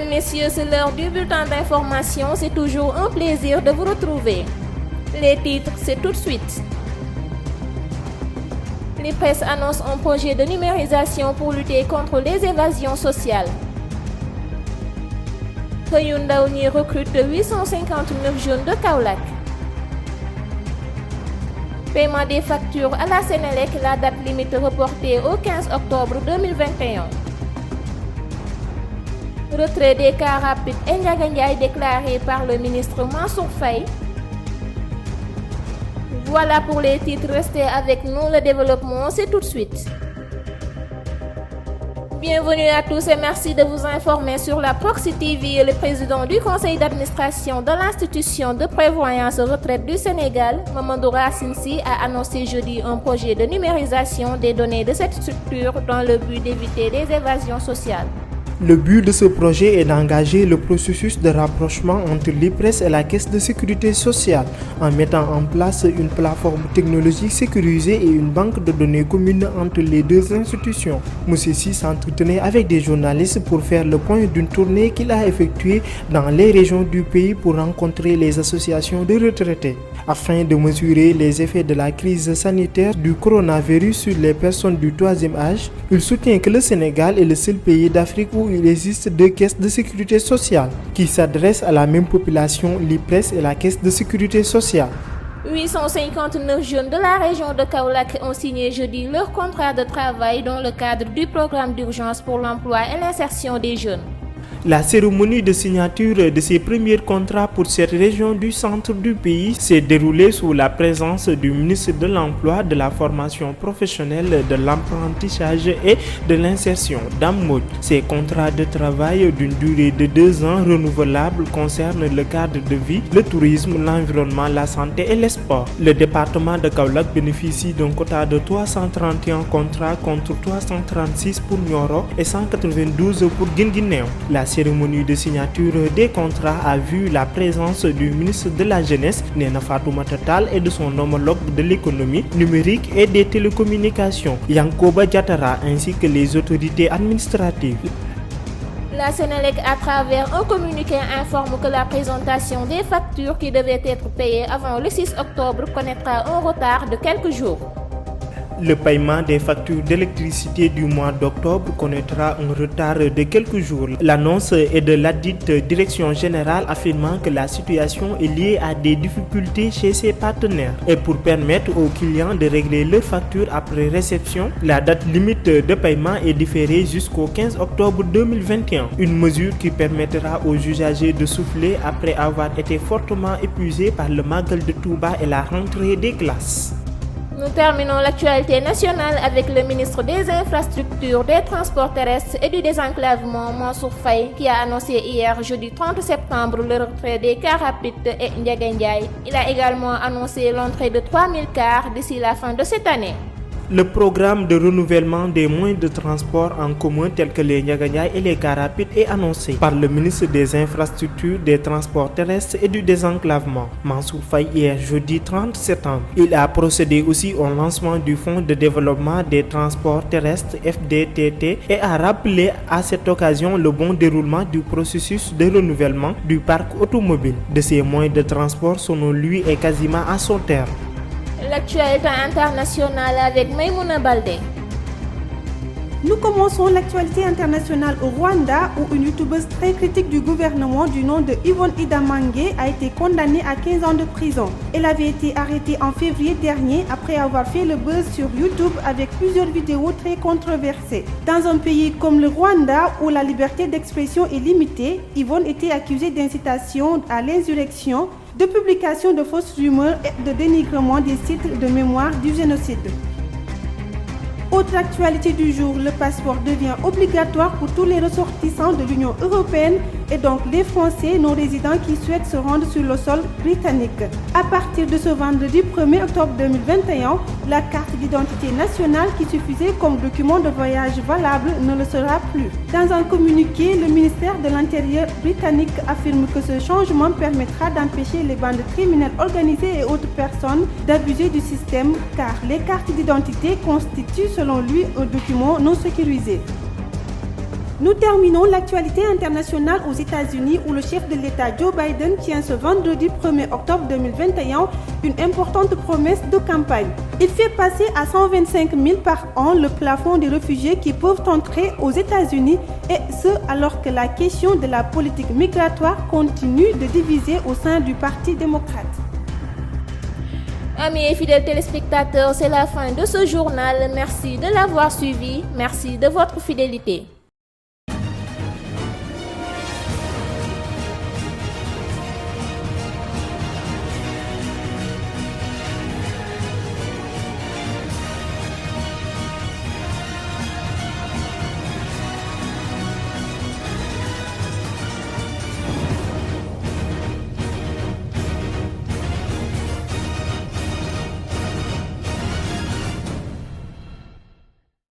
Mesdames, Messieurs, c'est l'heure du bulletin d'information. C'est toujours un plaisir de vous retrouver. Les titres, c'est tout de suite. L'IPRES annonce un projet de numérisation pour lutter contre les évasions sociales. Hyundai recrute 859 jeunes de Kaolack. Paiement des factures à la Sénélec, la date limite reportée au 15 octobre 2021. Retrait des cas rapides Ndiaga Ndiaye déclaré par le ministre Mansour Faye. Voilà pour les titres, restez avec nous, le développement c'est tout de suite. Bienvenue à tous et merci de vous informer sur la Proxi TV. Le président du conseil d'administration de l'institution de prévoyance retraite du Sénégal, Mamadou Racine Sy, a annoncé jeudi un projet de numérisation des données de cette structure dans le but d'éviter des évasions sociales. Le but de ce projet est d'engager le processus de rapprochement entre l'IPRES et la Caisse de sécurité sociale en mettant en place une plateforme technologique sécurisée et une banque de données commune entre les deux institutions. M. Sy s'entretenait avec des journalistes pour faire le point d'une tournée qu'il a effectuée dans les régions du pays pour rencontrer les associations de retraités. Afin de mesurer les effets de la crise sanitaire du coronavirus sur les personnes du troisième âge, il soutient que le Sénégal est le seul pays d'Afrique où il existe deux caisses de sécurité sociale qui s'adressent à la même population, l'IPRES et la Caisse de sécurité sociale. 859 jeunes de la région de Kaolack ont signé jeudi leur contrat de travail dans le cadre du programme d'urgence pour l'emploi et l'insertion des jeunes. La cérémonie de signature de ces premiers contrats pour cette région du centre du pays s'est déroulée sous la présence du ministre de l'Emploi, de la formation professionnelle, de l'apprentissage et de l'insertion, Dame Mbodj. Ces contrats de travail d'une durée de 2 ans renouvelables concernent le cadre de vie, le tourisme, l'environnement, la santé et les sports. Le département de Kaolack bénéficie d'un quota de 331 contrats contre 336 pour Nioro et 192 pour Guinguinéo. La cérémonie de signature des contrats a vu la présence du ministre de la Jeunesse, Néna Fatoumata Tall, et de son homologue de l'économie numérique et des télécommunications, Yankoba Diatara, ainsi que les autorités administratives. La Sénélec, à travers un communiqué, informe que la présentation des factures qui devaient être payées avant le 6 octobre connaîtra un retard de quelques jours. Le paiement des factures d'électricité du mois d'octobre connaîtra un retard de quelques jours. L'annonce est de ladite direction générale affirmant que la situation est liée à des difficultés chez ses partenaires. Et pour permettre aux clients de régler leurs factures après réception, la date limite de paiement est différée jusqu'au 15 octobre 2021. Une mesure qui permettra aux usagers de souffler après avoir été fortement épuisés par le Magal de Touba et la rentrée des classes. Nous terminons l'actualité nationale avec le ministre des Infrastructures, des Transports terrestres et du Désenclavement, Mansour Faye, qui a annoncé hier, jeudi 30 septembre, le retrait des cars rapides et Ndiaga Ndiaye. Il a également annoncé l'entrée de 3000 cars d'ici la fin de cette année. Le programme de renouvellement des moyens de transport en commun tels que les Ndiaga Ndiaye et les cars rapides est annoncé par le ministre des Infrastructures, des Transports terrestres et du Désenclavement, Mansour Faye, hier jeudi 30 septembre. Il a procédé aussi au lancement du Fonds de développement des transports terrestres FDTT et a rappelé à cette occasion le bon déroulement du processus de renouvellement du parc automobile. De ces moyens de transport, selon lui, est quasiment à son terme. L'actualité internationale avec Maïmouna Baldé. Nous commençons l'actualité internationale au Rwanda où une youtubeuse très critique du gouvernement du nom de Yvonne Idamange a été condamnée à 15 ans de prison. Elle avait été arrêtée en février dernier après avoir fait le buzz sur YouTube avec plusieurs vidéos très controversées. Dans un pays comme le Rwanda où la liberté d'expression est limitée, Yvonne était accusée d'incitation à l'insurrection, de publication de fausses rumeurs et de dénigrement des sites de mémoire du génocide. Autre actualité du jour, le passeport devient obligatoire pour tous les ressortissants de l'Union européenne et donc les Français non-résidents qui souhaitent se rendre sur le sol britannique. À partir de ce vendredi 1er octobre 2021, la carte d'identité nationale qui suffisait comme document de voyage valable ne le sera plus. Dans un communiqué, le ministère de l'Intérieur britannique affirme que ce changement permettra d'empêcher les bandes criminelles organisées et autres personnes d'abuser du système car les cartes d'identité constituent selon lui un document non sécurisé. Nous terminons l'actualité internationale aux États-Unis où le chef de l'État Joe Biden tient ce vendredi 1er octobre 2021 une importante promesse de campagne. Il fait passer à 125 000 par an le plafond des réfugiés qui peuvent entrer aux États-Unis et ce alors que la question de la politique migratoire continue de diviser au sein du Parti démocrate. Amis et fidèles téléspectateurs, c'est la fin de ce journal. Merci de l'avoir suivi. Merci de votre fidélité.